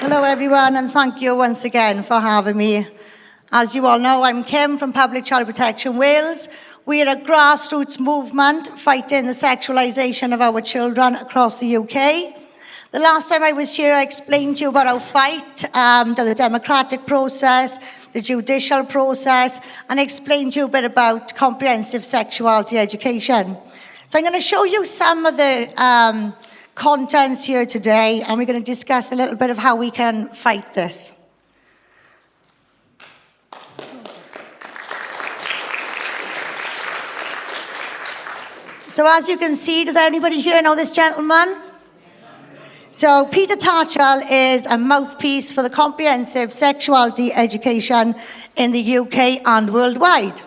Hello everyone, and thank you once again for having me. As you all know, I'm Kim from Public Child Protection Wales. We're a grassroots movement fighting the sexualisation of our children across the UK. The last time I was here, I explained to you about our fight, the democratic process, the judicial process, and I explained to you a bit about comprehensive sexuality education. So I'm going to show you some of the contents here today, and we're going to discuss a little bit of how we can fight this. So as you can see, does anybody here know this gentleman? So Peter Tatchell is a mouthpiece for the comprehensive sexuality education in the UK and worldwide.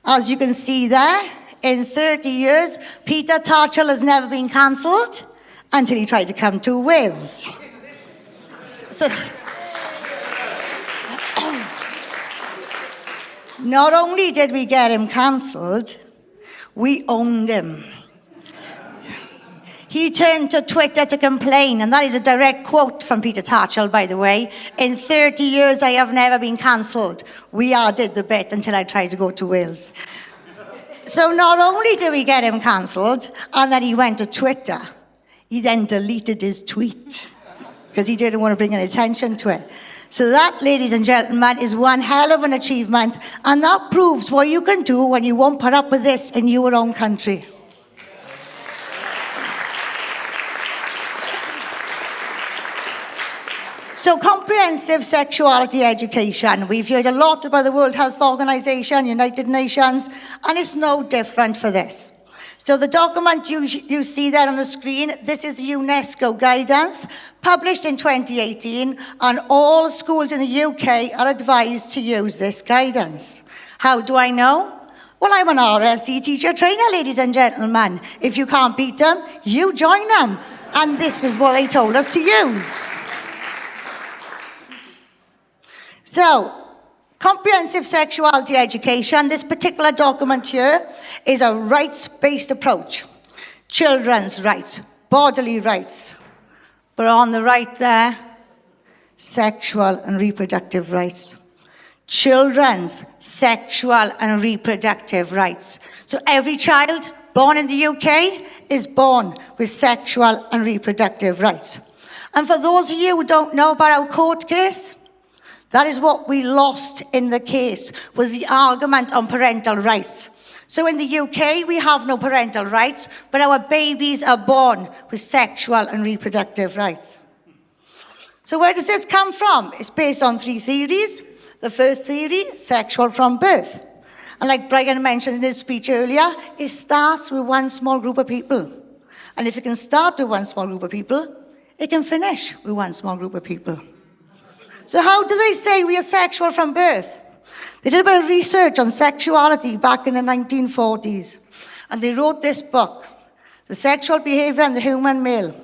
As you can see there, in 30 years, Peter Tatchell has never been cancelled until he tried to come to Wales. So, not only did we get him cancelled, we owned him. He turned to Twitter to complain, and that is a direct quote from Peter Tatchell, by the way. In 30 years, I have never been cancelled. We did the bit until I tried to go to Wales. So not only did we get him cancelled, and then he went to Twitter, he then deleted his tweet because he didn't want to bring any attention to it. So that, ladies and gentlemen, is one hell of an achievement, and that proves what you can do when you won't put up with this in your own country. So comprehensive sexuality education. We've heard a lot about the World Health Organization, United Nations, and it's no different for this. So the document you see there on the screen, this is the UNESCO guidance, published in 2018, and all schools in the UK are advised to use this guidance. How do I know? Well, I'm an RSE teacher trainer, ladies and gentlemen. If you can't beat them, you join them. And this is what they told us to use. So, comprehensive sexuality education, this particular document here is a rights-based approach. Children's rights, bodily rights. But on the right there, sexual and reproductive rights. Children's sexual and reproductive rights. So every child born in the UK is born with sexual and reproductive rights. And for those of you who don't know about our court case, that is what we lost in the case, was the argument on parental rights. So in the UK, we have no parental rights, but our babies are born with sexual and reproductive rights. So where does this come from? It's based on 3 theories. The first theory, sexual from birth. And like Brian mentioned in his speech earlier, it starts with one small group of people. And if it can start with one small group of people, it can finish with one small group of people. So how do they say we are sexual from birth? They did a bit of research on sexuality back in the 1940s. And they wrote this book, The Sexual Behavior in the Human Male,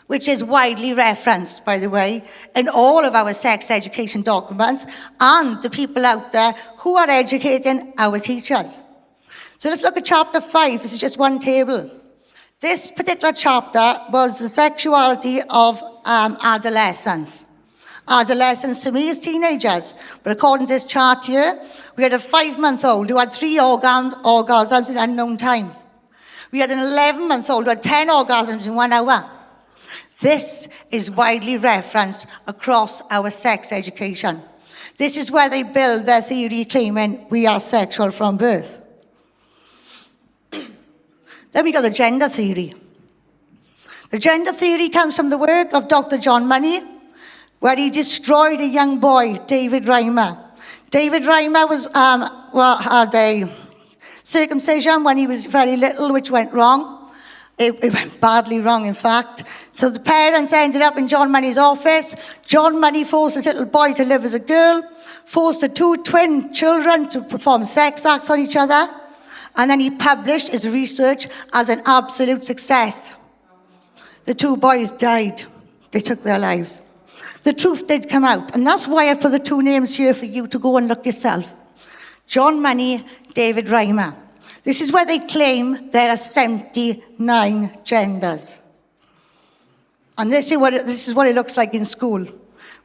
which is widely referenced, by the way, in all of our sex education documents and the people out there who are educating our teachers. So let's look at chapter 5. This is just one table. This particular chapter was the sexuality of adolescents. Adolescents to me is teenagers. But according to this chart here, we had a 5-month-old who had 3 orgasms in unknown time. We had an 11-month-old who had 10 orgasms in 1 hour. This is widely referenced across our sex education. This is where they build their theory claiming we are sexual from birth. Then we got the gender theory. The gender theory comes from the work of Dr. John Money, where he destroyed a young boy, David Reimer. David Reimer had a circumcision when he was very little, which went wrong. It went badly wrong, in fact. So the parents ended up in John Money's office. John Money forced this little boy to live as a girl, forced the 2 twin children to perform sex acts on each other, and then he published his research as an absolute success. The 2 boys died. They took their lives. The truth did come out, and that's why I put the 2 names here for you to go and look yourself. John Money, David Reimer. This is where they claim there are 79 genders. And this is what it looks like in school.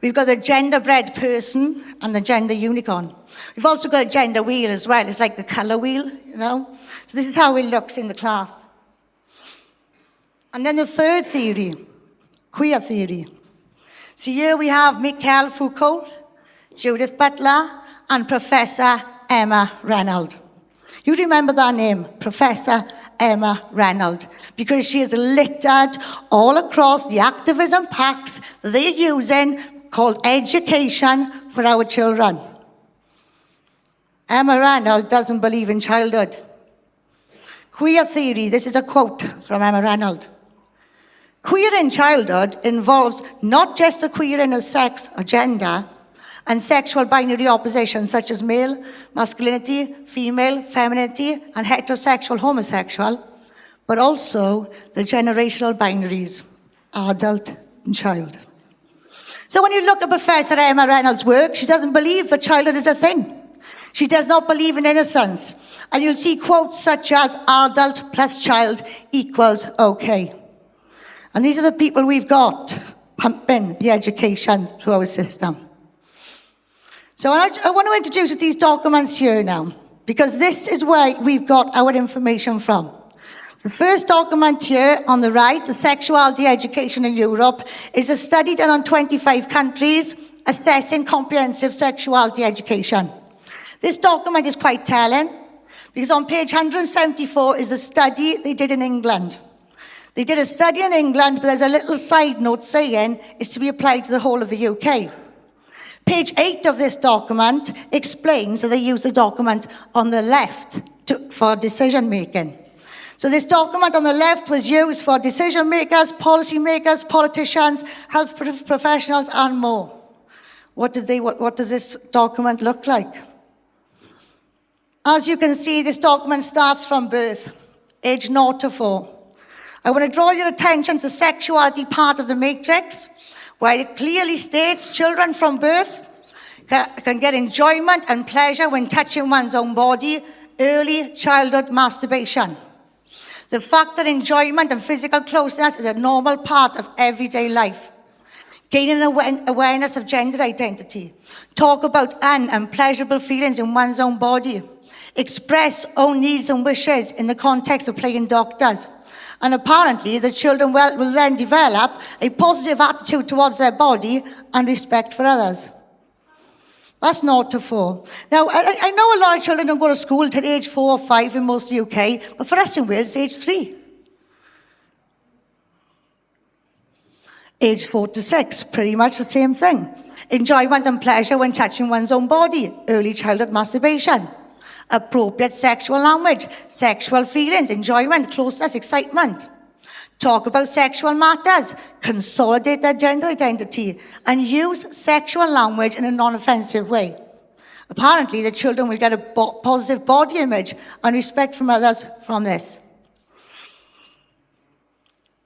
We've got the gender-bred person and the gender unicorn. We've also got a gender wheel as well. It's like the colour wheel, you know. So this is how it looks in the class. And then the third theory, queer theory. So here we have Michael Foucault, Judith Butler, and Professor Emma Reynolds. You remember that name, Professor Emma Reynolds, because she is littered all across the activism packs that they're using called education for our children. Emma Reynolds doesn't believe in childhood. Queer theory, this is a quote from Emma Reynolds. Queer in childhood involves not just the queering of sex or gender and sexual binary opposition such as male, masculinity, female, femininity, and heterosexual, homosexual, but also the generational binaries, adult and child. So when you look at Professor Emma Reynolds' work, she doesn't believe that childhood is a thing. She does not believe in innocence. And you'll see quotes such as adult plus child equals okay. And these are the people we've got pumping the education through our system. So I want to introduce these documents here now, because this is where we've got our information from. The first document here on the right, the Sexuality Education in Europe, is a study done on 25 countries assessing comprehensive sexuality education. This document is quite telling, because on page 174 is a study they did in England. They did a study in England, but there's a little side note saying it's to be applied to the whole of the UK. Page 8 of this document explains that they use the document on the left for decision making. So this document on the left was used for decision makers, policy makers, politicians, health professionals, and more. What does this document look like? As you can see, this document starts from birth, age 0 to 4. I want to draw your attention to the sexuality part of the matrix, where it clearly states children from birth can get enjoyment and pleasure when touching one's own body, early childhood masturbation. The fact that enjoyment and physical closeness is a normal part of everyday life. Gaining awareness of gender identity. Talk about unpleasurable feelings in one's own body. Express own needs and wishes in the context of playing doctors. And apparently, the children will then develop a positive attitude towards their body and respect for others. That's 0 to 4. Now, I know a lot of children don't go to school till age 4 or 5 in most of the UK, but for us in Wales, it's age 3. Age 4 to 6, pretty much the same thing. Enjoyment and pleasure when touching one's own body, early childhood masturbation. Appropriate sexual language, sexual feelings, enjoyment, closeness, excitement. Talk about sexual matters, consolidate their gender identity, and use sexual language in a non-offensive way. Apparently, the children will get a positive body image and respect from others from this.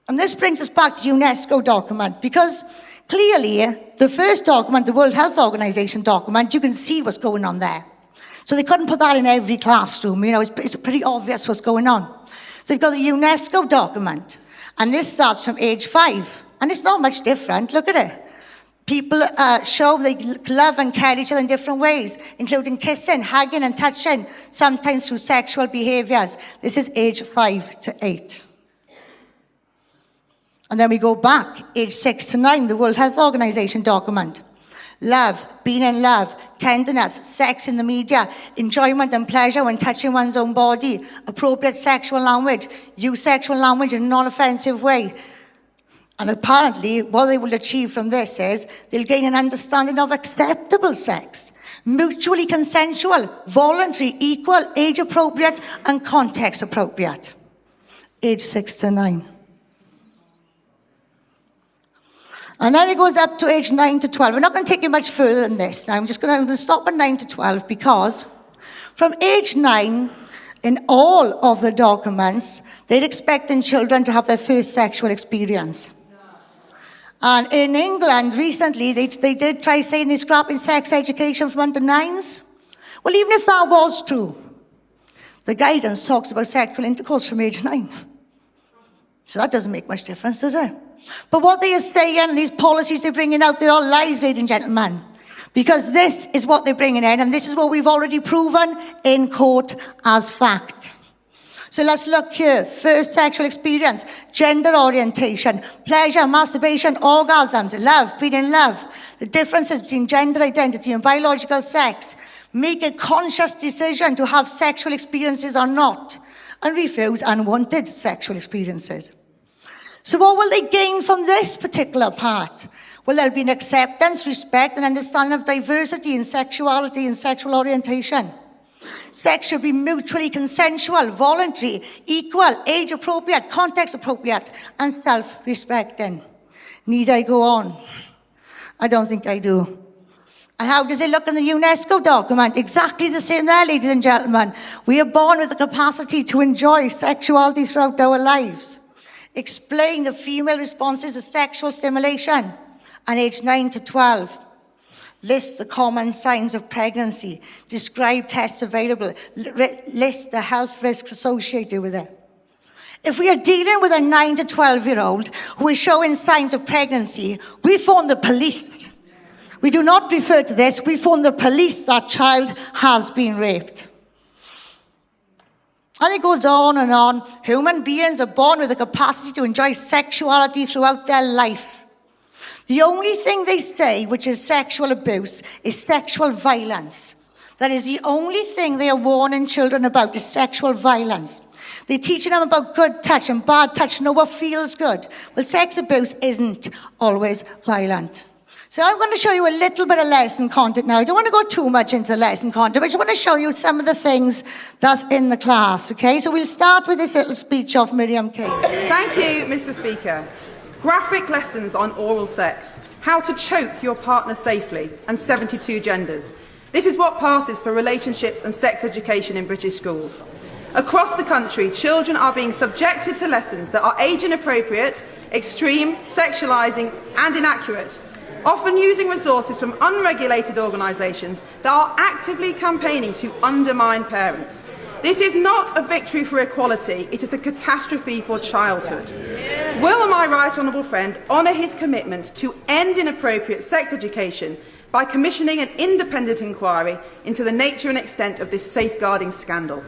And this brings us back to UNESCO document, because clearly, the first document, the World Health Organization document, you can see what's going on there. So they couldn't put that in every classroom. You know, it's pretty obvious what's going on. So they've got the UNESCO document, and this starts from age 5, and it's not much different. Look at it. People show they love and care each other in different ways, including kissing, hugging, and touching, sometimes through sexual behaviors. This is age 5 to 8. And then we go back, age 6 to 9, the World Health Organization document. Love, being in love, tenderness, sex in the media, enjoyment and pleasure when touching one's own body, appropriate sexual language, use sexual language in a non-offensive way. And apparently, what they will achieve from this is they'll gain an understanding of acceptable sex, mutually consensual, voluntary, equal, age-appropriate, and context-appropriate. Age 6 to 9. And then it goes up to age 9 to 12. We're not going to take you much further than this. Now, I'm going to stop at 9 to 12 because from age 9, in all of the documents, they're expecting children to have their first sexual experience. And in England, recently, they did try saying they're scrapping sex education from under 9s. Well, even if that was true, the guidance talks about sexual intercourse from age 9. So that doesn't make much difference, does it? But what they are saying, these policies they're bringing out, they're all lies, ladies and gentlemen. Because this is what they're bringing in, and this is what we've already proven in court as fact. So let's look here. First sexual experience, gender orientation, pleasure, masturbation, orgasms, love, being in love, the differences between gender identity and biological sex, make a conscious decision to have sexual experiences or not, and refuse unwanted sexual experiences. So what will they gain from this particular part? Well, there'll be an acceptance, respect, and understanding of diversity in sexuality and sexual orientation. Sex should be mutually consensual, voluntary, equal, age-appropriate, context-appropriate, and self-respecting. Need I go on? I don't think I do. And how does it look in the UNESCO document? Exactly the same there, ladies and gentlemen. We are born with the capacity to enjoy sexuality throughout our lives. Explain the female responses to sexual stimulation and age 9 to 12. List the common signs of pregnancy. Describe tests available. List the health risks associated with it. If we are dealing with a 9 to 12-year-old who is showing signs of pregnancy, we phone the police. We do not refer to this. We phone the police. That child has been raped. And it goes on and on. Human beings are born with the capacity to enjoy sexuality throughout their life. The only thing they say, which is sexual abuse, is sexual violence. That is the only thing they are warning children about, is sexual violence. They're teaching them about good touch and bad touch, know what feels good. Well, sex abuse isn't always violent. So I'm going to show you a little bit of lesson content now. I don't want to go too much into the lesson content, but I just want to show you some of the things that's in the class, okay? So we'll start with this little speech of Miriam Case. Thank you, Mr. Speaker. Graphic lessons on oral sex, how to choke your partner safely, and 72 genders. This is what passes for relationships and sex education in British schools. Across the country, children are being subjected to lessons that are age inappropriate, extreme, sexualising and inaccurate, often using resources from unregulated organisations that are actively campaigning to undermine parents. This is not a victory for equality, it is a catastrophe for childhood. Will my right honourable friend honour his commitment to end inappropriate sex education by commissioning an independent inquiry into the nature and extent of this safeguarding scandal?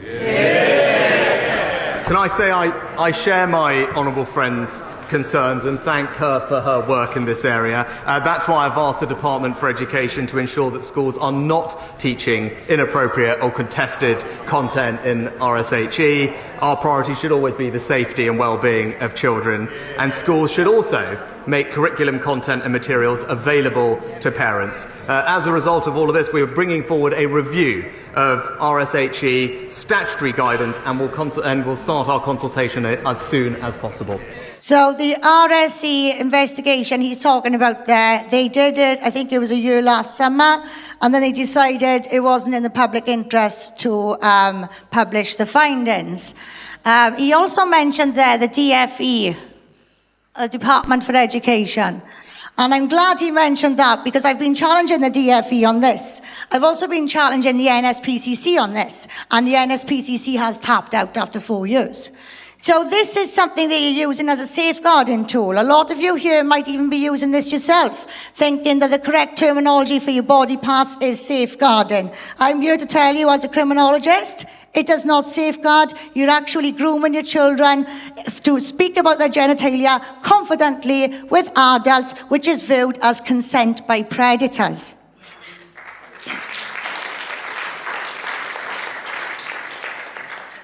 Can I say I share my honourable friend's concerns and thank her for her work in this area. That's why I've asked the Department for Education to ensure that schools are not teaching inappropriate or contested content in RSHE. Our priority should always be the safety and well-being of children, and schools should also make curriculum content and materials available to parents. As a result of all of this, we are bringing forward a review of RSHE statutory guidance, and we'll start our consultation as soon as possible. So the RSE investigation he's talking about there, they did it, I think it was a year last summer, and then they decided it wasn't in the public interest to publish the findings. He also mentioned there the DFE, the Department for Education. And I'm glad he mentioned that because I've been challenging the DFE on this. I've also been challenging the NSPCC on this, and the NSPCC has tapped out after 4 years. So this is something that you're using as a safeguarding tool. A lot of you here might even be using this yourself, thinking that the correct terminology for your body parts is safeguarding. I'm here to tell you as a criminologist, it does not safeguard. You're actually grooming your children to speak about their genitalia confidently with adults, which is viewed as consent by predators.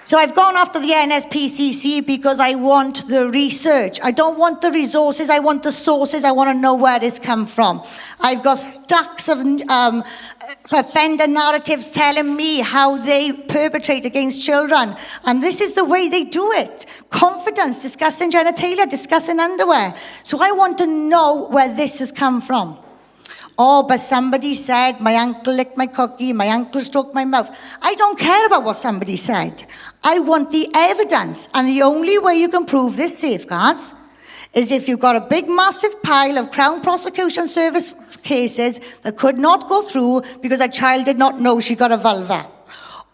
So I've gone after the NSPCC because I want the research. I don't want the resources, I want the sources. I want to know where it's come from. I've got stacks of offender narratives telling me how they perpetrate against children. And this is the way they do it. Confidence, discussing genitalia, discussing underwear. So I want to know where this has come from. Oh, but somebody said, my uncle licked my cookie, my uncle stroked my mouth. I don't care about what somebody said. I want the evidence. And the only way you can prove this safeguards is if you've got a big, massive pile of Crown Prosecution Service cases that could not go through because a child did not know she got a vulva.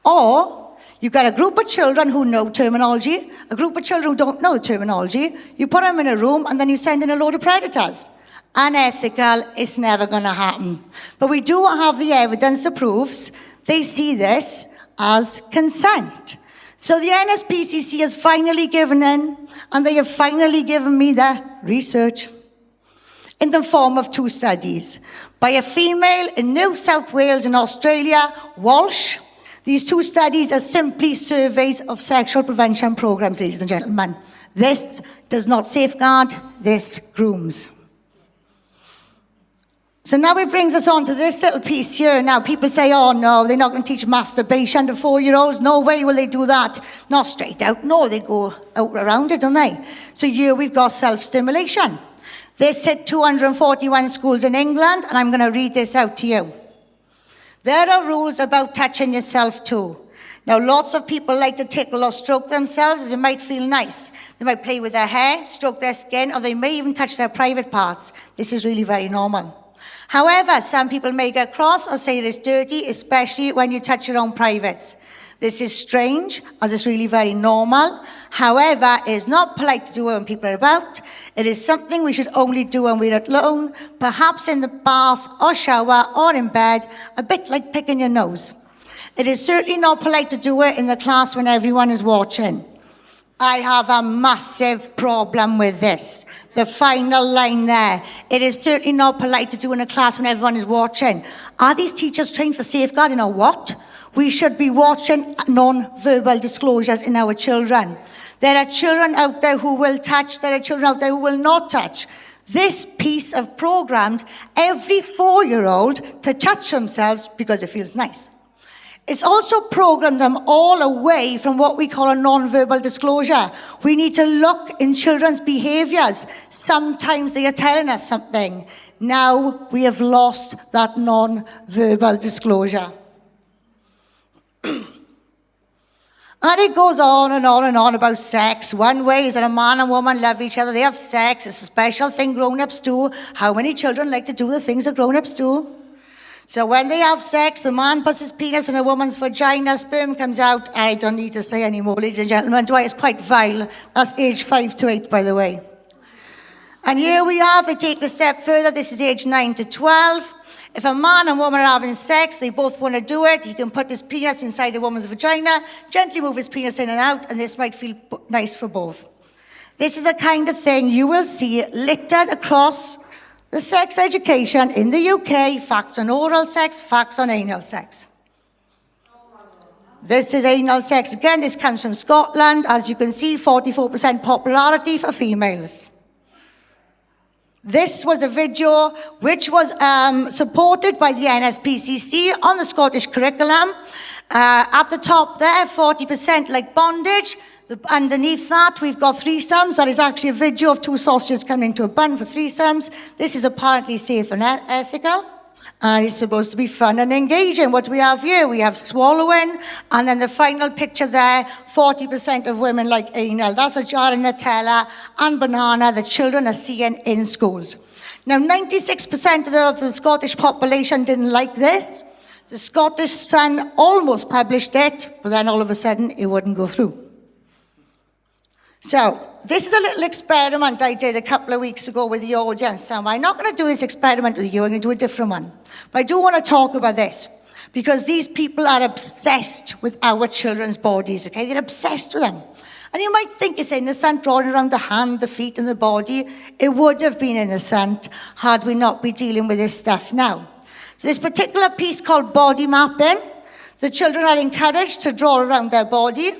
Or You've got a group of children who know terminology, a group of children who don't know the terminology. You put them in a room and then you send in a load of predators. Unethical, it's never going to happen. But we do have the evidence that proves they see this as consent. So the NSPCC has finally given in, and they have finally given me the research in the form of 2 studies by a female in New South Wales in Australia, Walsh. These 2 studies are simply surveys of sexual prevention programs, ladies and gentlemen. This does not safeguard, this grooms. So now it brings us on to this little piece here. Now people say, oh no, they're not going to teach masturbation to 4-year-olds. No way will they do that. Not straight out. No, they go out around it, don't they? So here we've got self-stimulation. This hit 241 schools in England, and I'm going to read this out to you. There are rules about touching yourself too. Now, lots of people like to tickle or stroke themselves as it might feel nice. They might play with their hair, stroke their skin, or they may even touch their private parts. This is really very normal. However, some people may get cross or say it is dirty, especially when you touch your own privates. This is strange, as it's really very normal. However, it is not polite to do it when people are about. It is something we should only do when we're alone, perhaps in the bath or shower or in bed, a bit like picking your nose. It is certainly not polite to do it in the class when everyone is watching. I have a massive problem with this. The final line there. It is certainly not polite to do in a class when everyone is watching. Are these teachers trained for safeguarding or what? We should be watching non-verbal disclosures in our children. There are children out there who will touch. There are children out there who will not touch. This piece of programmed every 4-year-old to touch themselves because it feels nice. It's also programmed them all away from what we call a non-verbal disclosure. We need to look in children's behaviours. Sometimes they are telling us something. Now we have lost that non-verbal disclosure. And it goes on and on and on about sex. One way is that a man and woman love each other. They have sex. It's a special thing grown-ups do. How many children like to do the things that grown-ups do? So when they have sex, the man puts his penis in a woman's vagina, sperm comes out. I don't need to say anymore, ladies and gentlemen, do I? It's quite vile. That's age 5 to 8, by the way. And here we have, they take it a step further. This is age 9 to 12. If a man and woman are having sex, they both want to do it. He can put his penis inside a woman's vagina, gently move his penis in and out, and this might feel nice for both. This is the kind of thing you will see littered across the sex education in the UK, facts on oral sex, facts on anal sex. This is anal sex. Again, this comes from Scotland. As you can see, 44% popularity for females. This was a video which was supported by the NSPCC on the Scottish curriculum. At the top there, 40% like bondage. Underneath that, we've got threesomes. That is actually a video of 2 sausages coming into a bun for threesomes. This is apparently safe and ethical. And it's supposed to be fun and engaging. What do we have here? We have swallowing. And then the final picture there, 40% of women like anal. That's a jar of Nutella and banana that children are seeing in schools. Now, 96% of the Scottish population didn't like this. The Scottish Sun almost published it, but then all of a sudden it wouldn't go through. So, this is a little experiment I did a couple of weeks ago with the audience. So I'm not going to do this experiment with you, I'm going to do a different one. But I do want to talk about this, because these people are obsessed with our children's bodies, okay? They're obsessed with them. And you might think it's innocent, drawing around the hand, the feet, and the body. It would have been innocent had we not been dealing with this stuff now. So this particular piece called body mapping, the children are encouraged to draw around their body.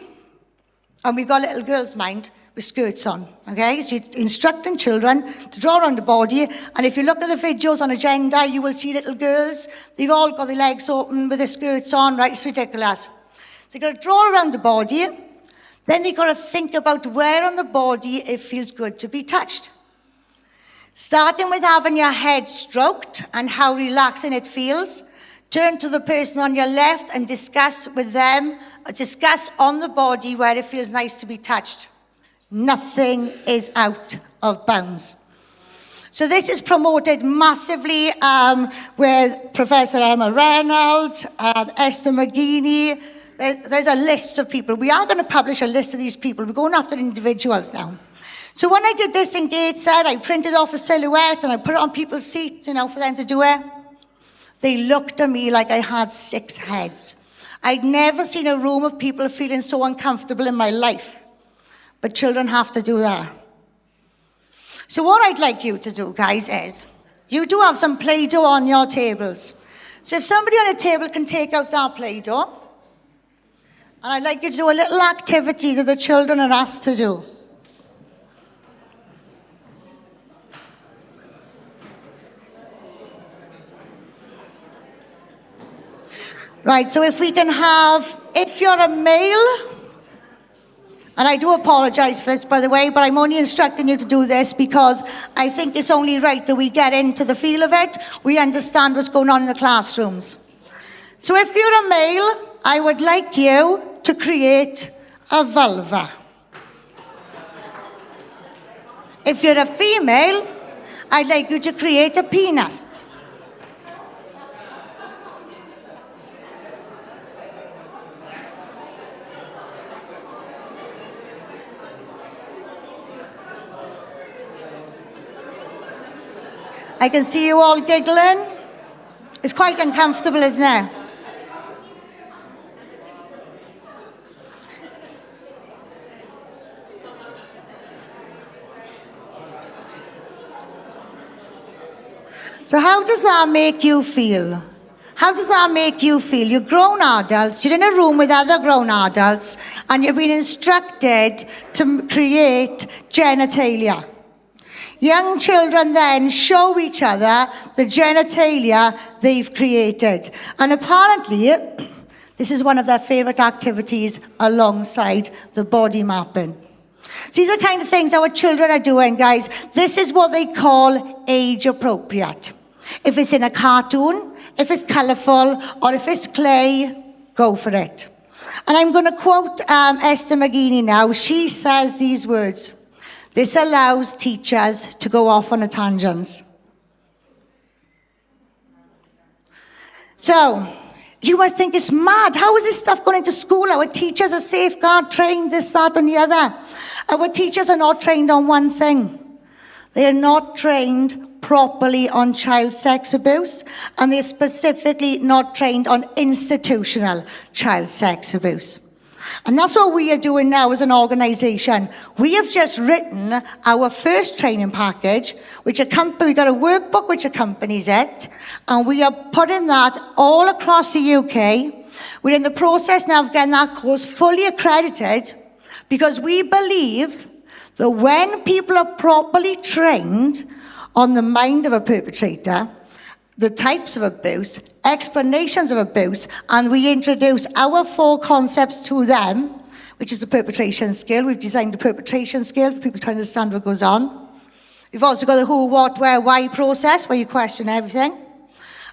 And we've got little girls' mind with skirts on, okay? So you're instructing children to draw around the body. And if you look at the videos on Agenda, you will see little girls. They've all got their legs open with their skirts on, right? It's ridiculous. So you've got to draw around the body. Then you've got to think about where on the body it feels good to be touched. Starting with having your head stroked and how relaxing it feels. Turn to the person on your left and discuss with them, discuss on the body where it feels nice to be touched. Nothing is out of bounds. So this is promoted massively with Professor Emma Reynolds, Esther McGeaney, there's a list of people. We are going to publish a list of these people. We're going after individuals now. So when I did this in Gateshead, I printed off a silhouette and I put it on people's seats, for them to do it. They looked at me like I had 6 heads. I'd never seen a room of people feeling so uncomfortable in my life. But children have to do that. So what I'd like you to do, guys, is you do have some PlayDoh on your tables. So if somebody on a table can take out that PlayDoh, and I'd like you to do a little activity that the children are asked to do. Right, so if we can have, if you're a male, and I do apologize for this, by the way, but I'm only instructing you to do this because I think it's only right that we get into the feel of it. We understand what's going on in the classrooms. So if you're a male, I would like you to create a vulva. If you're a female, I'd like you to create a penis. I can see you all giggling. It's quite uncomfortable, isn't it? So how does that make you feel? How does that make you feel? You're grown adults, you're in a room with other grown adults, and you've been instructed to create genitalia. Young children then show each other the genitalia they've created. And apparently, this is one of their favourite activities alongside the body mapping. So these are the kind of things our children are doing, guys. This is what they call age appropriate. If it's in a cartoon, if it's colourful, or if it's clay, go for it. And I'm going to quote Esther McGeaney now. She says these words. This allows teachers to go off on a tangent. So, you must think it's mad. How is this stuff going into school? Our teachers are safeguard trained, this, that, and the other. Our teachers are not trained on one thing. They are not trained properly on child sex abuse, and they're specifically not trained on institutional child sex abuse. And that's what we are doing now as an organisation. We have just written our first training package, we've got a workbook which accompanies it, and we are putting that all across the UK. We're in the process now of getting that course fully accredited, because we believe that when people are properly trained on the mind of a perpetrator, the types of abuse, explanations of abuse, and we introduce our 4 concepts to them, which is the perpetration scale. We've designed the perpetration scale for people to understand what goes on. We've also got the who, what, where, why process, where you question everything.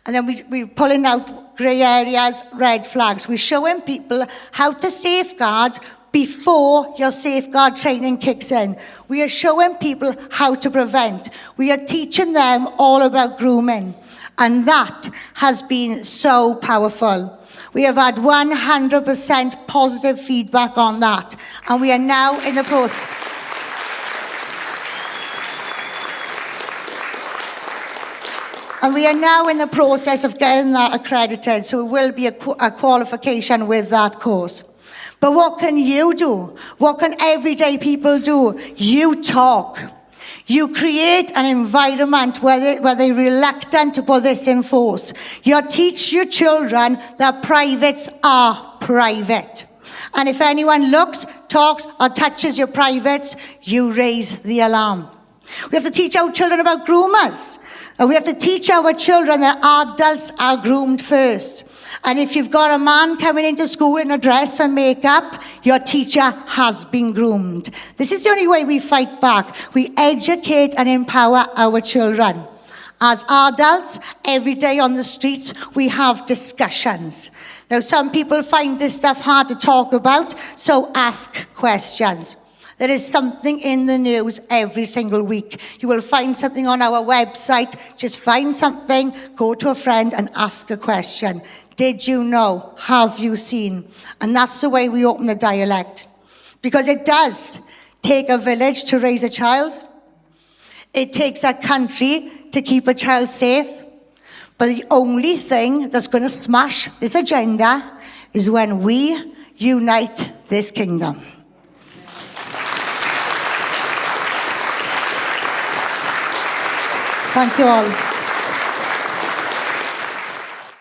And then we're pulling out grey areas, red flags. We're showing people how to safeguard before your safeguard training kicks in. We are showing people how to prevent. We are teaching them all about grooming. And that has been so powerful. We have had 100% positive feedback on that. And we are now in the process. And we are now in the process of getting that accredited. So it will be a qualification with that course. But what can you do? What can everyday people do? You talk. You create an environment where they're reluctant to put this in force. You teach your children that privates are private. And if anyone looks, talks, or touches your privates, you raise the alarm. We have to teach our children about groomers. And we have to teach our children that adults are groomed first. And if you've got a man coming into school in a dress and makeup, your teacher has been groomed. This is the only way we fight back. We educate and empower our children. As adults, every day on the streets, we have discussions. Now, some people find this stuff hard to talk about, so ask questions. There is something in the news every single week. You will find something on our website. Just find something, go to a friend and ask a question. Did you know? Have you seen? And that's the way we open the dialect. Because it does take a village to raise a child. It takes a country to keep a child safe. But the only thing that's going to smash this agenda is when we unite this kingdom. Thank you all.